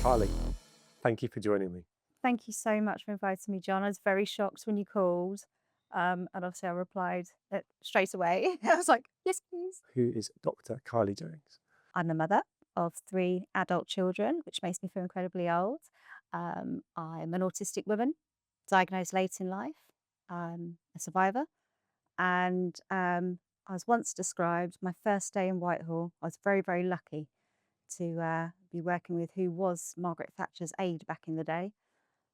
Carly, thank you for joining me. Thank you so much for inviting me, John. I was very shocked when you called. And obviously I replied straight away. I was like, yes, please. Who is Dr. Carly Jones? I'm the mother of 3 adult children, which makes me feel incredibly old. I'm an autistic woman, diagnosed late in life. I'm a survivor. And I was once described, my first day in Whitehall, I was very, very lucky to be working with who was Margaret Thatcher's aide back in the day.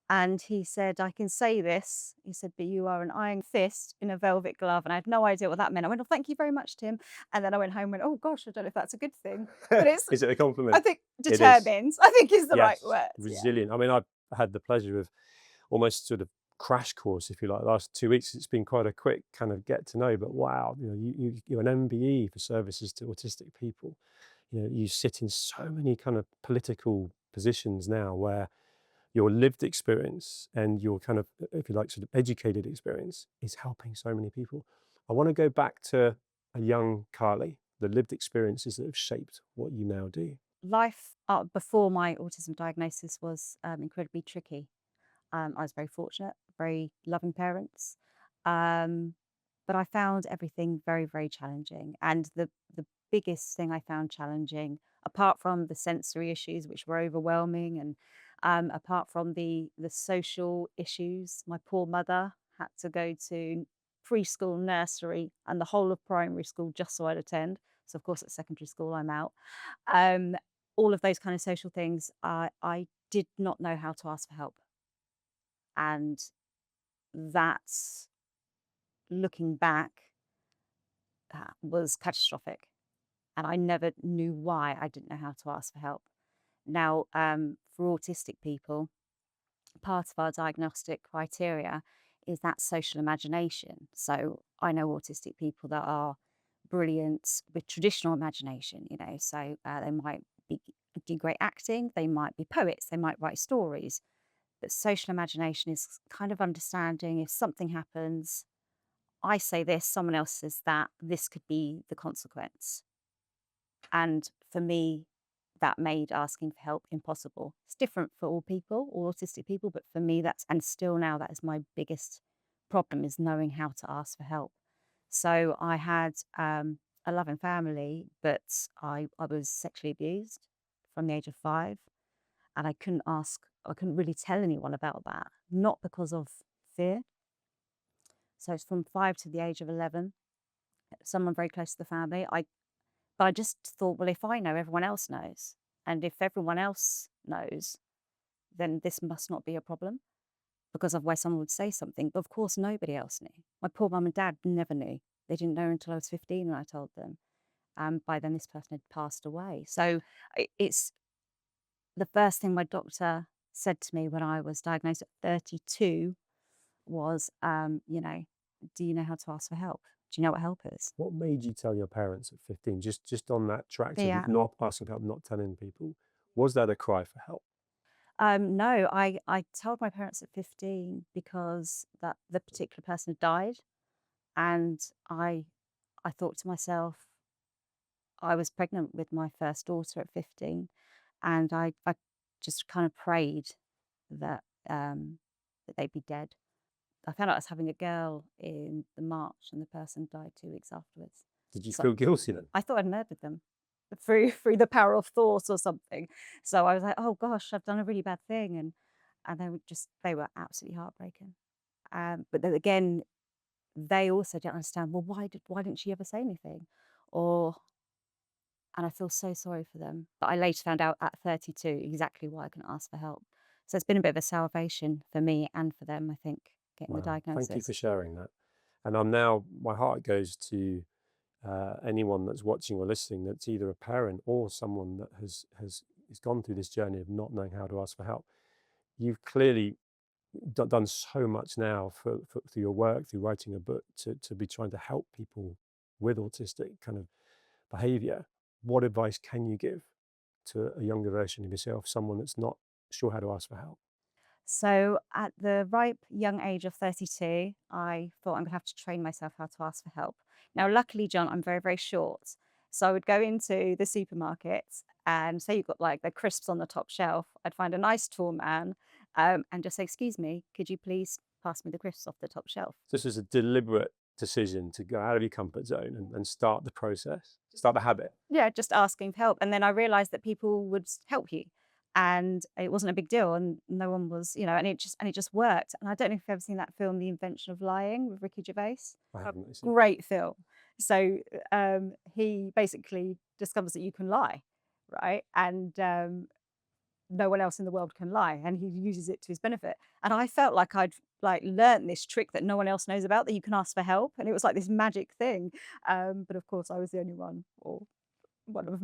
And he said, "I can say this." He said, "But you are an iron fist in a velvet glove." And I had no idea what that meant. I went, "Oh, thank you very much, Tim." And then I went home and went, "Oh gosh, I don't know if that's a good thing." But it's, Is it a I compliment? think, It is. determined, I think is the right Yes, word. Yeah. resilient. I mean, I've had the pleasure of almost sort of crash course, if you like, the last 2 weeks. It's been quite a quick kind of get to know, but wow, you're an MBE for services to autistic people. You sit in so many kind of political positions now where your lived experience and your kind of, if you like, sort of educated experience is helping so many people. I want to go back to a young Carly, the lived experiences that have shaped what you now do. Life before my autism diagnosis was incredibly tricky. I was very fortunate, very loving parents. Um, but I found everything very, very challenging. And the biggest thing I found challenging, apart from the sensory issues, which were overwhelming, and apart from the social issues, my poor mother had to go to preschool, nursery, and the whole of primary school just so I'd attend. So of course at secondary school I'm out. Um, all of those kind of social things, I did not know how to ask for help. And that's, looking back, was catastrophic. And I never knew why I didn't know how to ask for help. Now, for autistic people, part of our diagnostic criteria is that social imagination. So I know autistic people that are brilliant with traditional imagination, so they might do great acting, they might be poets, they might write stories. But social imagination is kind of understanding if something happens, I say this, someone else says that, this could be the consequence. And for me, that made asking for help impossible. It's different for all people, all autistic people, but for me, and still now, that is my biggest problem, is knowing how to ask for help. So I had a loving family, but I was sexually abused from the age of 5, and I couldn't really tell anyone about that, not because of fear. So it's from 5 to the age of 11, someone very close to the family. But I just thought, well, if I know, everyone else knows. And if everyone else knows, then this must not be a problem, because otherwise someone would say something. But of course, nobody else knew. My poor mum and dad never knew. They didn't know until I was 15 when I told them. And by then, this person had passed away. So it's the first thing my doctor said to me when I was diagnosed at 32 was, do you know how to ask for help? Do you know what help is? What made you tell your parents at 15, just on that track of Yeah. not asking for help, not telling people? Was that a cry for help? No, I told my parents at 15 because that the particular person had died, and I thought to myself, I was pregnant with my first daughter at 15, and I just kind of prayed that that they'd be dead. I found out I was having a girl in the March, and the person died 2 weeks afterwards. Did you So feel guilty then? I thought I'd murdered them through the power of thought or something. So I was like, "Oh gosh, I've done a really bad thing," and they were absolutely heartbroken. But then again, they also didn't understand. Well, why didn't she ever say anything? Or And I feel so sorry for them. But I later found out at 32 exactly why I couldn't ask for help. So it's been a bit of a salvation for me and for them, I think, getting the Wow, thank you for diagnosis. sharing that. And I'm now, my heart goes to anyone that's watching or listening that's either a parent or someone that has gone through this journey of not knowing how to ask for help. You've clearly done so much now through your work, through writing a book, to be trying to help people with autistic kind of behavior. What advice can you give to a younger version of yourself, someone that's not sure how to ask for help? So at the ripe young age of 32, I thought I'm going to have to train myself how to ask for help. Now, luckily, John, I'm very, very short. So I would go into the supermarket and say you've got like the crisps on the top shelf. I'd find a nice tall man and just say, "Excuse me, could you please pass me the crisps off the top shelf?" This was a deliberate decision to go out of your comfort zone and start the process, start the habit. Yeah, just asking for help. And then I realized that people would help you. And it wasn't a big deal, and no one was, and it just worked. And I don't know if you've ever seen that film, The Invention of Lying, with Ricky Gervais. I A haven't seen. great film. So he basically discovers that you can lie, right? And no one else in the world can lie, and he uses it to his benefit. And I felt like I'd like learnt this trick that no one else knows about, that you can ask for help, and it was like this magic thing. But of course, I was the only one, or one of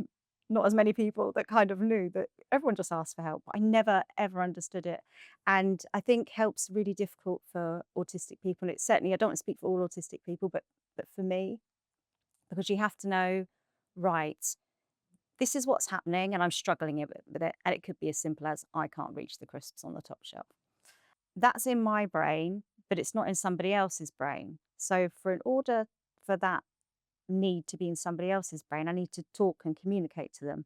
not as many people that kind of knew that everyone just asked for help. I never ever understood it. And I think help's really difficult for autistic people. It's certainly, I don't want to speak for all autistic people, but for me, because you have to know, right, this is what's happening and I'm struggling a bit with it. And it could be as simple as I can't reach the crisps on the top shelf. That's in my brain, but it's not in somebody else's brain. So for in order for that need to be in somebody else's brain, I need to talk and communicate to them.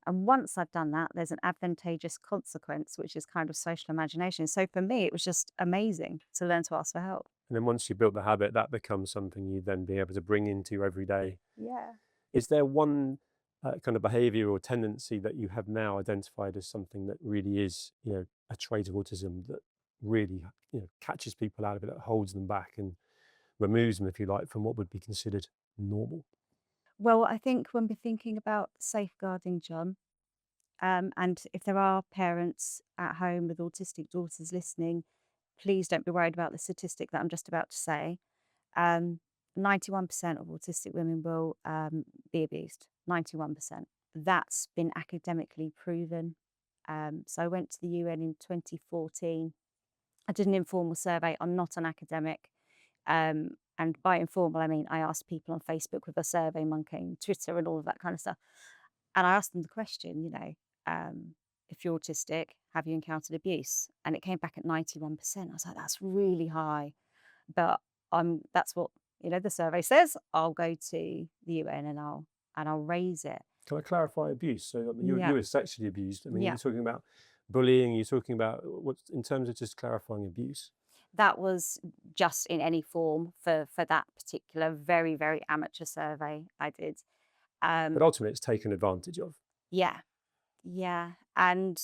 And once I've done that, there's an advantageous consequence, which is kind of social imagination. So for me, it was just amazing to learn to ask for help. And then once you build the habit, that becomes something you then be able to bring into your everyday. Yeah. Is there one kind of behavior or tendency that you have now identified as something that really is, a trait of autism that really, catches people out of it, that holds them back and removes them, if you like, from what would be considered normal? Well, I think when we're thinking about safeguarding John, and if there are parents at home with autistic daughters listening, please don't be worried about the statistic that I'm just about to say. Um, 91% of autistic women will be abused. 91%. That's been academically proven. So I went to the UN in 2014. I did an informal survey. I'm not an academic. And by informal, I mean I asked people on Facebook with a survey monkey and Twitter and all of that kind of stuff. And I asked them the question, if you're autistic, have you encountered abuse? And it came back at 91%. I was like, that's really high. But that's what, the survey says. I'll go to the UN and I'll raise it. Can I clarify abuse? So I mean, you Yeah. were sexually abused. I mean, Yeah. you're talking about bullying. You're talking about what in terms of just clarifying abuse. That was just in any form for that particular very, very amateur survey I did. But Um, ultimately, it's taken advantage of. yeah. Yeah. And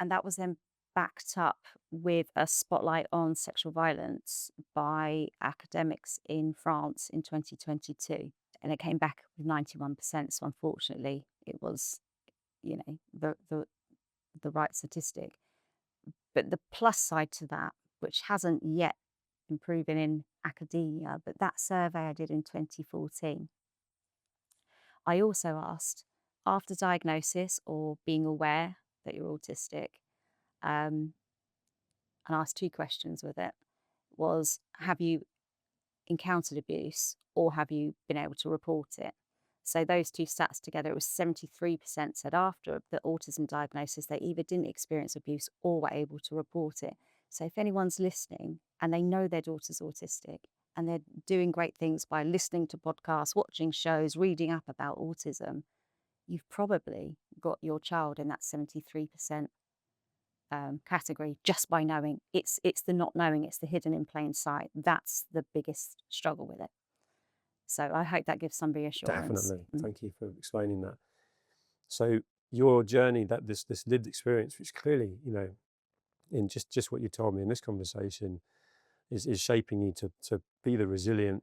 that was then backed up with a spotlight on sexual violence by academics in France in 2022. And it came back with 91%. So unfortunately, it was, the right statistic. But the plus side to that, which hasn't yet been proven in academia, but that survey I did in 2014, I also asked, after diagnosis or being aware that you're autistic, um, and asked two questions with it, was have you encountered abuse or have you been able to report it? So those two stats together, it was 73% said after the autism diagnosis, they either didn't experience abuse or were able to report it. So if anyone's listening and they know their daughter's autistic and they're doing great things by listening to podcasts, watching shows, reading up about autism, you've probably got your child in that 73% category just by knowing. It's the not knowing, it's the hidden in plain sight. That's the biggest struggle with it. So I hope that gives some reassurance. Definitely. Thank you for explaining that. So your journey, that this lived experience, which clearly, in just what you told me in this conversation, is shaping you to be the resilient,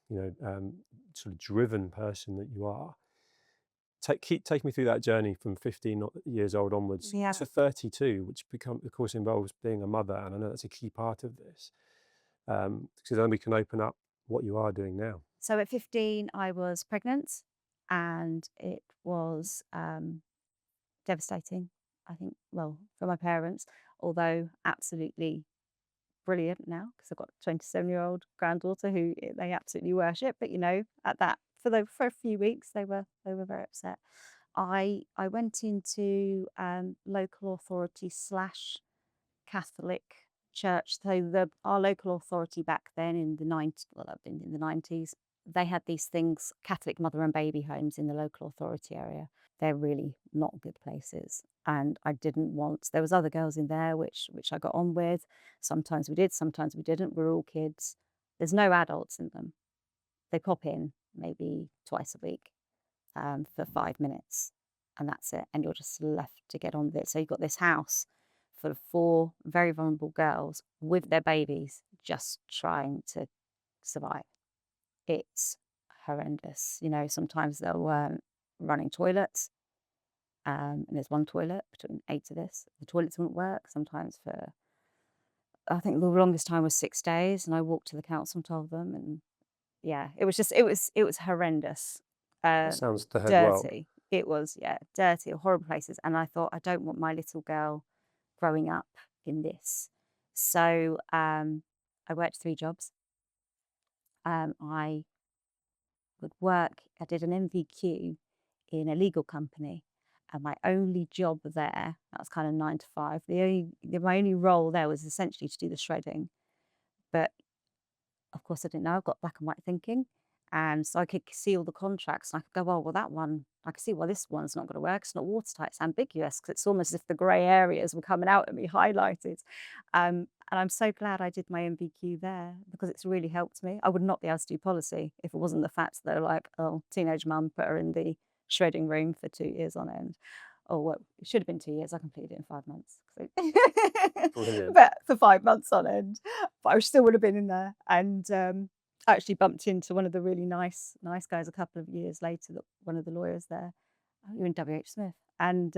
sort of driven person that you are. Take me through that journey from 15 years old onwards Yeah. to 32, which of course involves being a mother, and I know that's a key part of this. Because then we can open up what you are doing now. So at 15, I was pregnant and it was devastating, I think, well, for my parents, although absolutely brilliant now because I've got a 27-year-old granddaughter who they absolutely worship. But at that for a few weeks they were very upset. I went into local authority slash Catholic church. So our local authority back then in the 90s, well, I've been in the 90s. they had these things, Catholic mother and baby homes in the local authority area. They're really not good places. And I didn't want, there was other girls in there which I got on with. Sometimes we did, sometimes we didn't. We're all kids. There's no adults in them. They pop in maybe twice a week for 5 minutes, and that's it. And you're just left to get on with it. So you've got this house full of four very vulnerable girls with their babies just trying to survive. It's horrendous. You know, sometimes they'll running toilets, and there's one toilet between eight of us. The toilets wouldn't work. Sometimes for, I think the longest time was 6 days, and I walked to the council and told them, and yeah, it was just it was horrendous, That uh, sounds the head world. dirty. It was, yeah, dirty, horrible places. And I thought, I don't want my little girl growing up in this. So I worked 3 jobs. I would work. I did an MVQ in a legal company, and my only job there, that was kind of 9 to 5. My only role there was essentially to do the shredding, but of course, I didn't know. I've got black and white thinking. And so I could see all the contracts and I could go, oh, well, that one, I can see why this one's not going to work. It's not watertight. It's ambiguous because it's almost as if the grey areas were coming out at me highlighted. And I'm so glad I did my MVQ there because it's really helped me. I would not be able to do policy if it wasn't the fact that they're like, oh, teenage mum put her in the shredding room for 2 years on end. Oh, well, it should have been 2 years. I completed it in 5 months. Brilliant. But for 5 months on end. But I still would have been in there. And I actually bumped into one of the really nice guys a couple of years later, one of the lawyers there. Oh, you're in WH Smith. And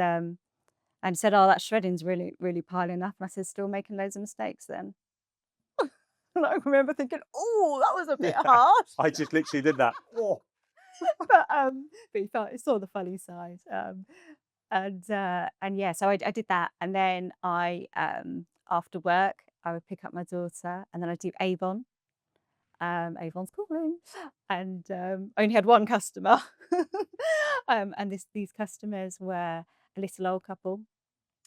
said, oh, that shredding's really, really piling up. And I said, still making loads of mistakes then. And I remember thinking, oh, that was a bit Yeah, harsh. I just literally did that. Oh. But he saw the funny side. And yeah, so I did that. And then after work, I would pick up my daughter and then I'd do Avon. Avon's calling. And I only had one customer. And these customers were a little old couple,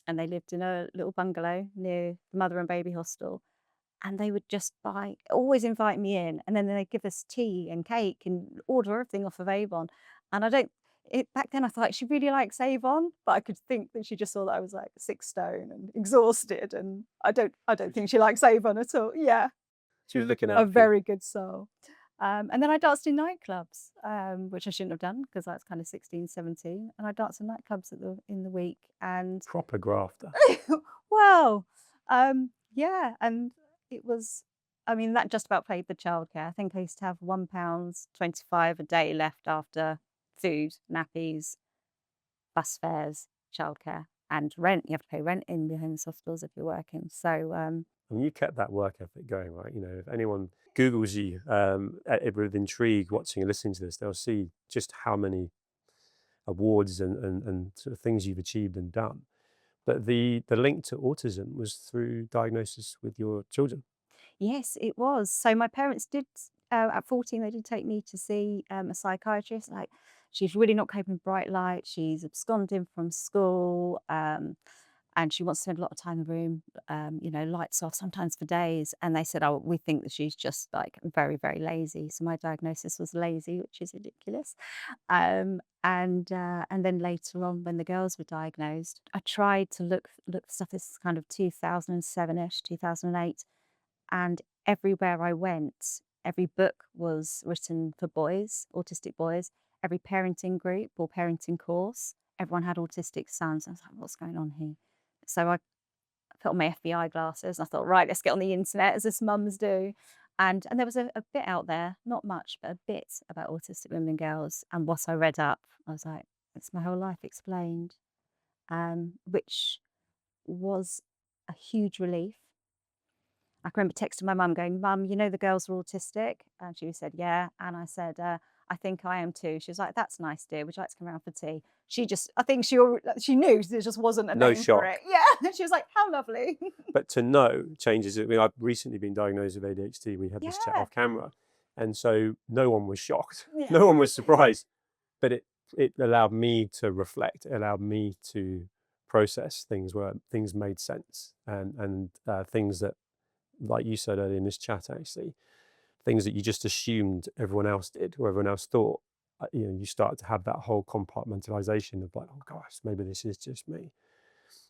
and they lived in a little bungalow near the mother and baby hostel. And they would just always invite me in, and then they'd give us tea and cake and order everything off of Avon. And I don't back then I thought she really likes Avon, but I could think that she just saw that I was like 6 stone and exhausted, and I don't think she likes Avon at all. Yeah, She was looking a out for you. very good soul. And then I danced in nightclubs, which I shouldn't have done because I was kind of 16, 17. And I danced in nightclubs in the week. And Proper grafter. well, yeah, and it was, I mean, that just about paid the childcare. I think I used to have £1.25 a day left after food, nappies, bus fares, childcare, and rent. You have to pay rent in the homeless hospitals if you're working. So I mean, you kept that work ethic going, right? You know, if anyone Googles you with intrigue watching and listening to this, they'll see just how many awards and sort of things you've achieved and done. But the link to autism was through diagnosis with your children. yes, it was. So my parents did, at 14, they did take me to see a psychiatrist. Like, she's really not coping with bright light. She's absconding from school, and she wants to spend a lot of time in the room, lights off, sometimes for days. And they said, oh, we think that she's just like very, very lazy. So my diagnosis was lazy, which is ridiculous. And then later on, when the girls were diagnosed, I tried to look for stuff. This is kind of 2007-ish, 2008, and everywhere I went, every book was written for boys, autistic boys. Every parenting group or parenting course, everyone had autistic sons. I was like, what's going on here? So I put on my FBI glasses. And I thought, right, let's get on the internet as us mums do. And there was a bit out there, not much, but a bit about autistic women and girls. And what I read up, I was like, it's my whole life explained, which was a huge relief. I can remember texting my mum going, Mum, you know the girls are autistic? And she said, yeah. And I said, I think I am too. She was like, that's nice, dear. Would you like to come around for tea? I think she knew there just wasn't a No name for shock. it. Yeah. She was like, how lovely. But to know changes it. I mean, I've recently been diagnosed with ADHD. We had this chat Yeah. off camera. And so no one was shocked. Yeah. No one was surprised. But it allowed me to reflect. It allowed me to process things where things made sense and things that, like you said earlier in this chat, actually, things that you just assumed everyone else did or everyone else thought, you start to have that whole compartmentalization of like, oh gosh, maybe this is just me.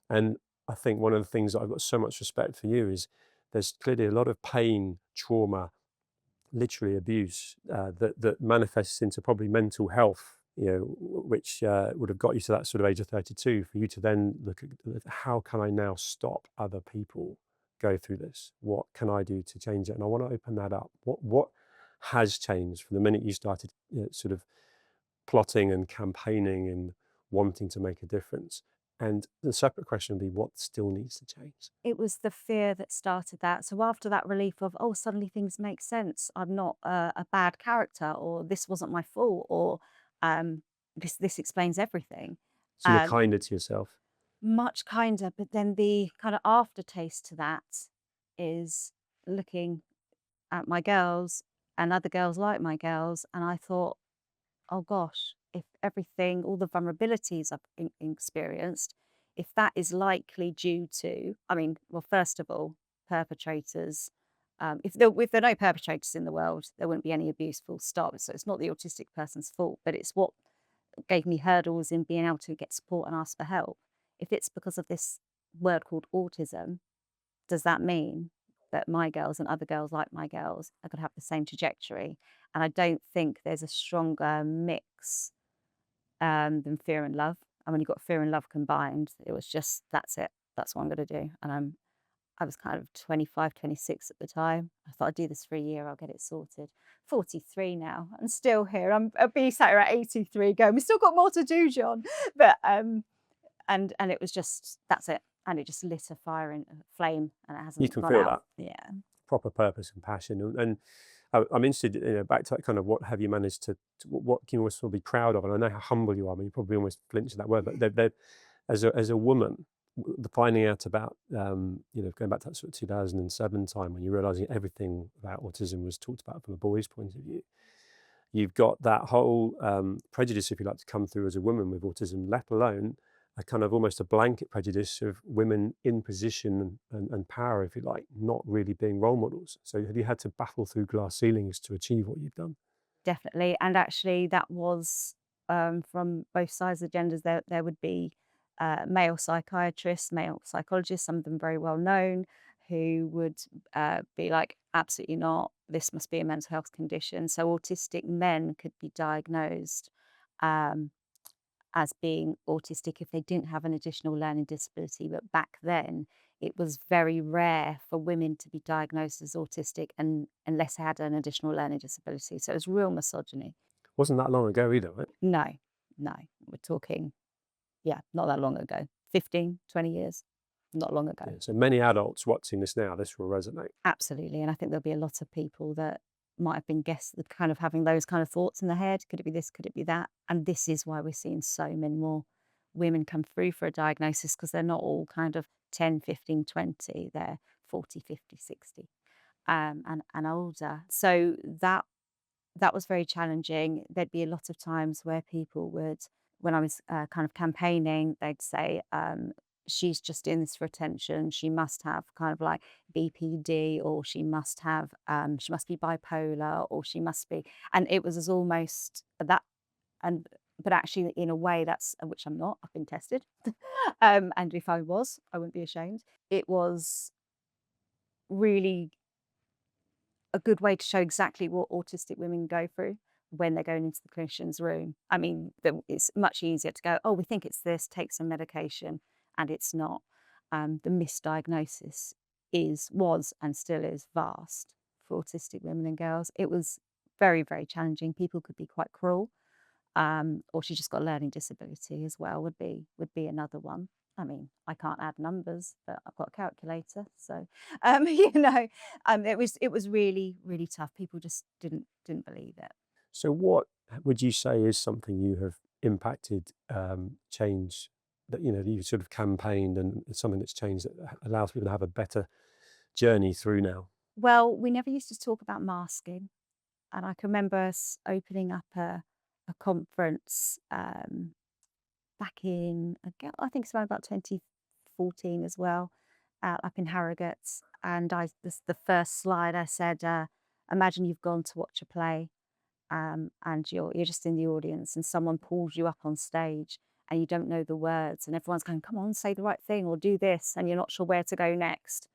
And I think one of the things that I've got so much respect for you is there's clearly a lot of pain, trauma, literally abuse that manifests into probably mental health, which would have got you to that sort of age of 32 for you to then look at how can I now stop other people go through this? What can I do to change it? And I want to open that up. What has changed from the minute you started sort of plotting and campaigning and wanting to make a difference? And the separate question would be what still needs to change? It was the fear that started that. So after that relief of, oh, suddenly things make sense. I'm not a bad character, or this wasn't my fault, or um, this explains everything. So you're Um, kinder to yourself. Much kinder. But then the kind of aftertaste to that is looking at my girls and other girls like my girls, and I thought, oh gosh, if everything, all the vulnerabilities I've experienced, if that is likely due to, I mean, well, first of all, perpetrators. If there are no perpetrators in the world, there wouldn't be any abuse, full stop. So it's not the autistic person's fault, but it's what gave me hurdles in being able to get support and ask for help. If it's because of this word called autism, does that mean that my girls and other girls like my girls are going to have the same trajectory? And I don't think there's a stronger mix than fear and love. And when you got fear and love combined, it was just, that's it. That's what I'm going to do. And I was kind of 25, 26 at the time. I thought I'd do this for a year. I'll get it sorted. 43 now and still here. I'll be sat here at 83 going, we still got more to do, John. But, and it was just, that's it. And it just lit a fire and a flame and it You hasn't can gone feel out. that. Yeah. Proper purpose and passion. And I'm interested, back to that kind of what have you managed what can you almost feel be proud of? And I know how humble you are. I mean, you probably almost flinch at that word, but they're as a woman, the finding out about, going back to that sort of 2007 time when you're realizing everything about autism was talked about from a boy's point of view. You've got that whole prejudice, if you like, to come through as a woman with autism, let alone a kind of almost a blanket prejudice of women in position and power, if you like, not really being role models. So have you had to battle through glass ceilings to achieve what you've done? Definitely, and actually that was, from both sides of the genders. There would be, male psychiatrists, male psychologists, some of them very well known, who would, be like, "Absolutely not, this must be a mental health condition." So autistic men could be diagnosed, um, as being autistic if they didn't have an additional learning disability, but back then, it was very rare for women to be diagnosed as autistic and unless they had an additional learning disability, so it was real misogyny. Wasn't that long ago either, right? No, no, we're talking, yeah, not that long ago, 15, 20 years, not long ago. Yeah. So many adults watching this now, this will resonate. Absolutely, and I think there'll be a lot of people that might have been guessed kind of having those kind of thoughts in their head. Could it be this? Could it be that? And this is why we're seeing so many more women come through for a diagnosis because they're not all kind of 10, 15, 20. They're 40, 50, 60, and older. So that was very challenging. There'd be a lot of times where people would, when I was kind of campaigning, they'd say, she's just in this for attention. She must have kind of like BPD, or she must be bipolar, or she must be, and it was as almost that, and but actually in a way that's, which I'm not, I've been tested. And if I was, I wouldn't be ashamed. It was really a good way to show exactly what autistic women go through when they're going into the clinician's room. I mean, it's much easier to go, oh, we think it's this, take some medication, and it's not. The misdiagnosis was, and still is vast for autistic women and girls. It was very, very challenging. People could be quite cruel, or she just got a learning disability as well, would be another one. I mean, I can't add numbers, but I've got a calculator, so it was really, really tough. People just didn't believe it. So what would you say is something you have impacted, change that, that you sort of campaigned and it's something that's changed that allows people to have a better journey through now? Well, we never used to talk about masking, and I can remember us opening up a conference, back in, I think it's around about 2014 as well, up in Harrogate. And the first slide I said, imagine you've gone to watch a play, and you're just in the audience, and someone pulls you up on stage, and you don't know the words, and everyone's going, "Come on, say the right thing or do this," and you're not sure where to go next.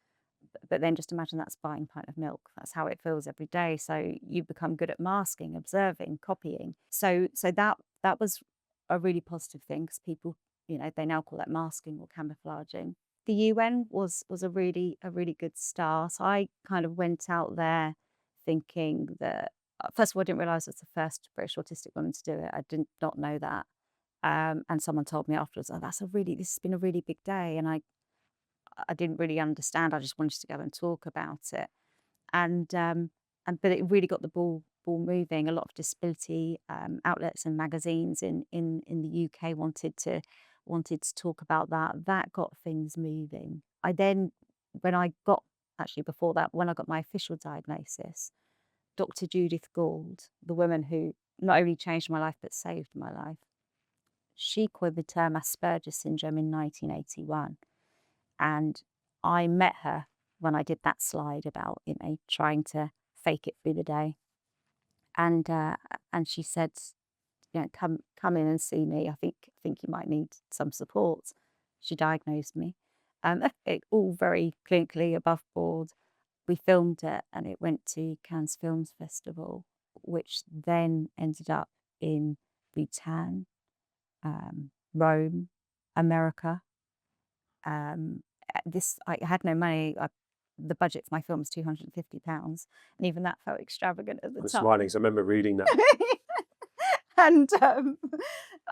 But then just imagine that's buying a pint of milk. That's how it feels every day. So you become good at masking, observing, copying. So that was a really positive thing, because people, they now call that masking or camouflaging. The UN was a really good start. I kind of went out there thinking that, first of all, I didn't realize I was the first British autistic woman to do it. I did not know that. And someone told me afterwards, "Oh, this has been a really big day." And I didn't really understand. I just wanted to go and talk about it. And but it really got the ball moving. A lot of disability outlets and magazines in the UK wanted to talk about that. That got things moving. I then, when I got actually before that, when I got my official diagnosis, Dr. Judith Gould, the woman who not only changed my life but saved my life, she coined the term Asperger's syndrome in 1981. And I met her when I did that slide about, trying to fake it through the day. And she said, come in and see me. I think you might need some support. She diagnosed me. It all very clinically above board. We filmed it and it went to Cannes Films Festival, which then ended up in Bhutan, Rome, America. I had no money. The budget for my film was £250, and even that felt extravagant at the I'm smiling time. because I remember reading that. and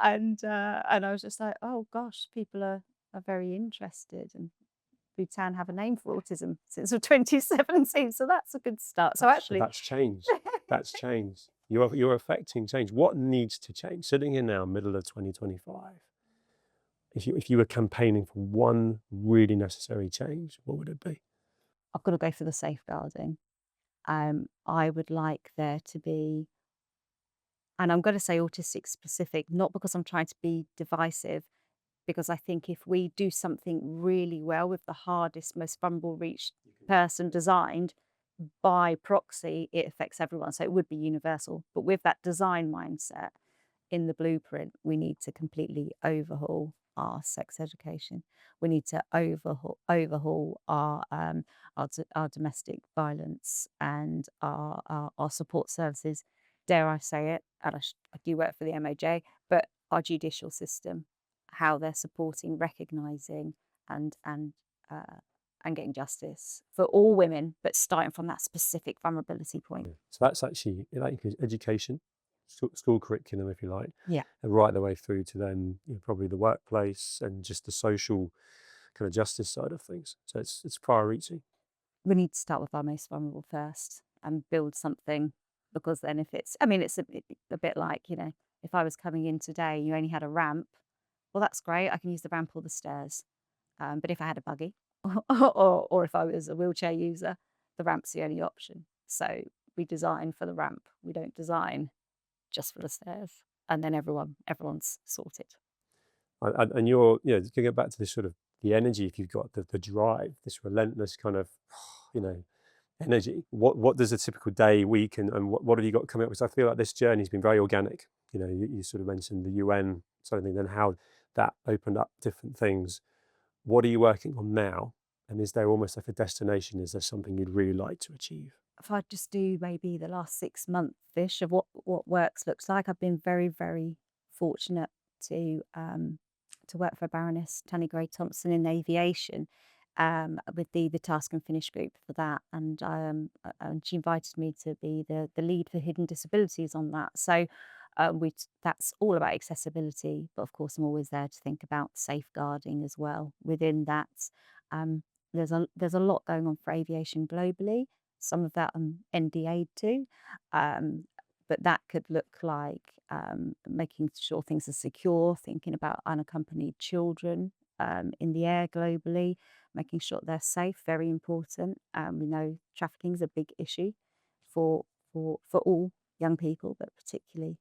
and I was just like, oh gosh, people are very interested, and Bhutan have a name for autism since 2017, so that's a good start. So But actually, that's changed. That's changed. You're affecting change. What needs to change? Sitting here now, middle of 2025, if you were campaigning for one really necessary change, what would it be? I've got to go for the safeguarding. I would like there to be, and I'm going to say autistic specific, not because I'm trying to be divisive, because I think if we do something really well with the hardest, most vulnerable reached person designed, by proxy, it affects everyone. So it would be universal. But with that design mindset in the blueprint, we need to completely overhaul our sex education. We need to overhaul our domestic violence and our support services. Dare I say it? And I do work for the MOJ, but our judicial system, how they're supporting, recognising, and and uh, and getting justice for all women, but starting from that specific vulnerability point. Yeah. So that's actually like education, school curriculum, if you like, Yeah. and right the way through to then probably the workplace and just the social kind of justice side of things. So it's far-reaching. We need to start with our most vulnerable first and build something, because then if it's, I mean, it's a bit like, if I was coming in today, you only had a ramp, well, that's great. I can use the ramp or the stairs. But if I had a buggy or if I was a wheelchair user, the ramp's the only option. So we design for the ramp. We don't design just for the stairs. And then everyone's sorted. And you're, to get back to this sort of the energy, if you've got the drive, this relentless kind of, you know, energy. What does a typical day, week, and what have you got coming up? Because I feel like this journey's been very organic. You sort of mentioned the UN sort of thing, then how that opened up different things. What are you working on now? And is there almost like a destination? Is there something you'd really like to achieve? If I just do maybe the last 6 months-ish of what works looks like, I've been very, very fortunate to work for Baroness Tanni Gray Thompson in aviation, with the task and finish group for that, and she invited me to be the lead for hidden disabilities on that. So that's all about accessibility, but of course I'm always there to think about safeguarding as well. Within that, um, there's a lot going on for aviation globally. Some of that I'm NDA'd to, um, but that could look like making sure things are secure, thinking about unaccompanied children in the air globally, making sure they're safe, very important. We know trafficking is a big issue for for all young people, but particularly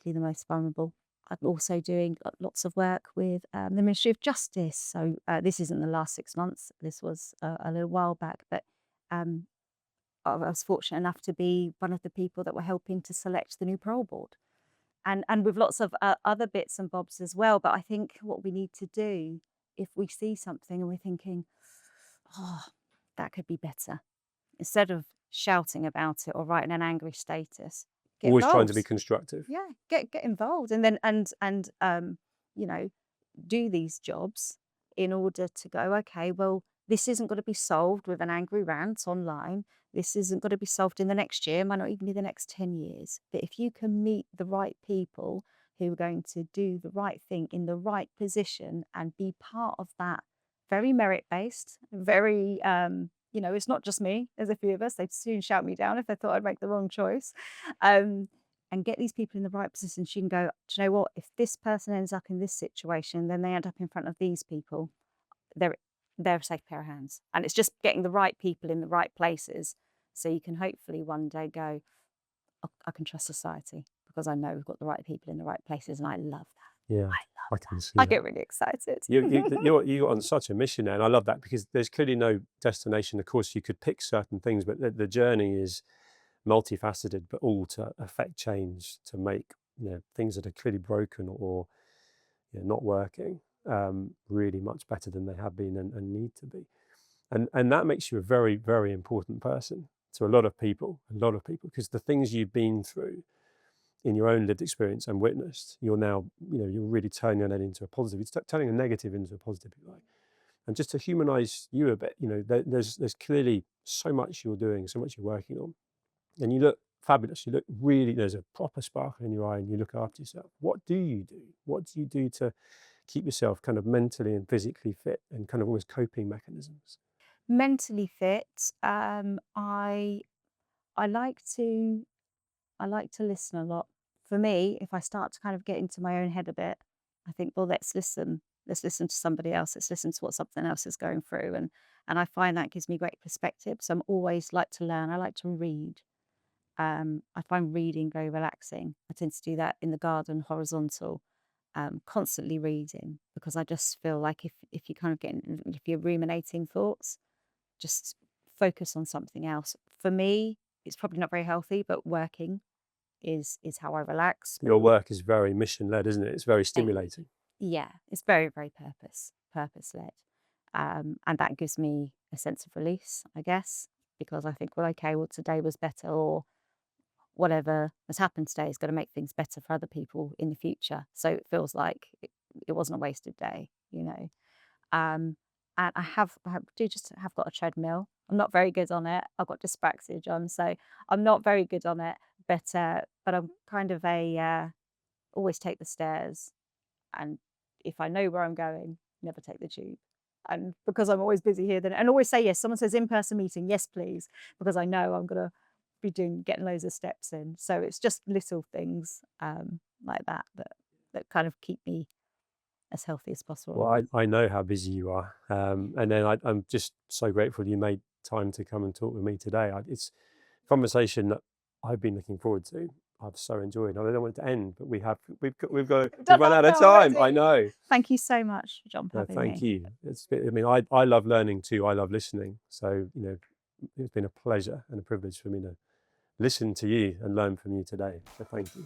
the most vulnerable. I'm also doing lots of work with the Ministry of Justice. So this isn't the last 6 months. This was a little while back, but um, I was fortunate enough to be one of the people that were helping to select the new parole board, and with lots of other bits and bobs as well. But I think what we need to do, if we see something and we're thinking, oh, that could be better, instead of shouting about it or writing an angry status, get Always trying to be involved. constructive. Yeah, get involved, and then you know, do these jobs in order to go, okay, well, this isn't going to be solved with an angry rant online. This isn't going to be solved in the next year, might not even be the next 10 years. But if you can meet the right people who are going to do the right thing in the right position and be part of that, very merit based, very, it's not just me, there's a few of us, they'd soon shout me down if they thought I'd make the wrong choice. Um, and get these people in the right position. She can go, do you know what? If this person ends up in this situation, then they end up in front of these people. They're they're a safe pair of hands. And it's just getting the right people in the right places. So you can hopefully one day go, "Oh, I can trust society because I know we've got the right people in the right places." And I love that. Yeah, I love I can see that. I that. get really excited. You're on such a mission there, and I love that because there's clearly no destination. Of course, you could pick certain things, but the journey is multifaceted, but all to affect change, to make things that are clearly broken or not working really much better than they have been and need to be. And that makes you a very, very important person to a lot of people, because the things you've been through in your own lived experience and witnessed, you're now, you're really turning that into a positive. It's turning a negative into a positive, if you like. And just to humanize you a bit, there's clearly so much you're doing, so much you're working on, and you look fabulous. You look really, there's a proper sparkle in your eye, and you look after yourself. What do you do? What do you do to keep yourself kind of mentally and physically fit and kind of almost coping mechanisms? Mentally fit. I like to listen a lot. For me, if I start to kind of get into my own head a bit, I think, well, let's listen. Let's listen to somebody else. Let's listen to what something else is going through. And I find that gives me great perspective. So I'm always like to learn. I like to read. I find reading very relaxing. I tend to do that in the garden, horizontal, constantly reading, because I just feel like if you kind of if you're ruminating thoughts, just focus on something else. For me, it's probably not very healthy, but working is how I relax. Your work is very mission led, isn't it? It's very Thank stimulating. Yeah, it's very, very purpose led. And that gives me a sense of release, I guess, because I think, well, okay, well, today was better, or whatever has happened today is going to make things better for other people in the future. So it feels like it wasn't a wasted day. Um, and I do just have got a treadmill. I'm not very good on it. I've got dyspraxia, John, so I'm not very good on it. But I'm kind of always take the stairs, and if I know where I'm going, never take the tube. And because I'm always busy here, then and always say yes. Someone says in-person meeting, yes, please, because I know I'm gonna be getting loads of steps in. So it's just little things like that kind of keep me as healthy as possible. Well, I know how busy you are. And then I'm just so grateful you made time to come and talk with me today. It's a conversation that I've been looking forward to. I've so enjoyed. I don't want it to end, but we've Done run half out an of hour time. I already. know. Thank you so much, John, for No, having thank me. you. I mean, I love learning too. I love listening. So, it's been a pleasure and a privilege for me to listen to you and learn from you today. So thank you.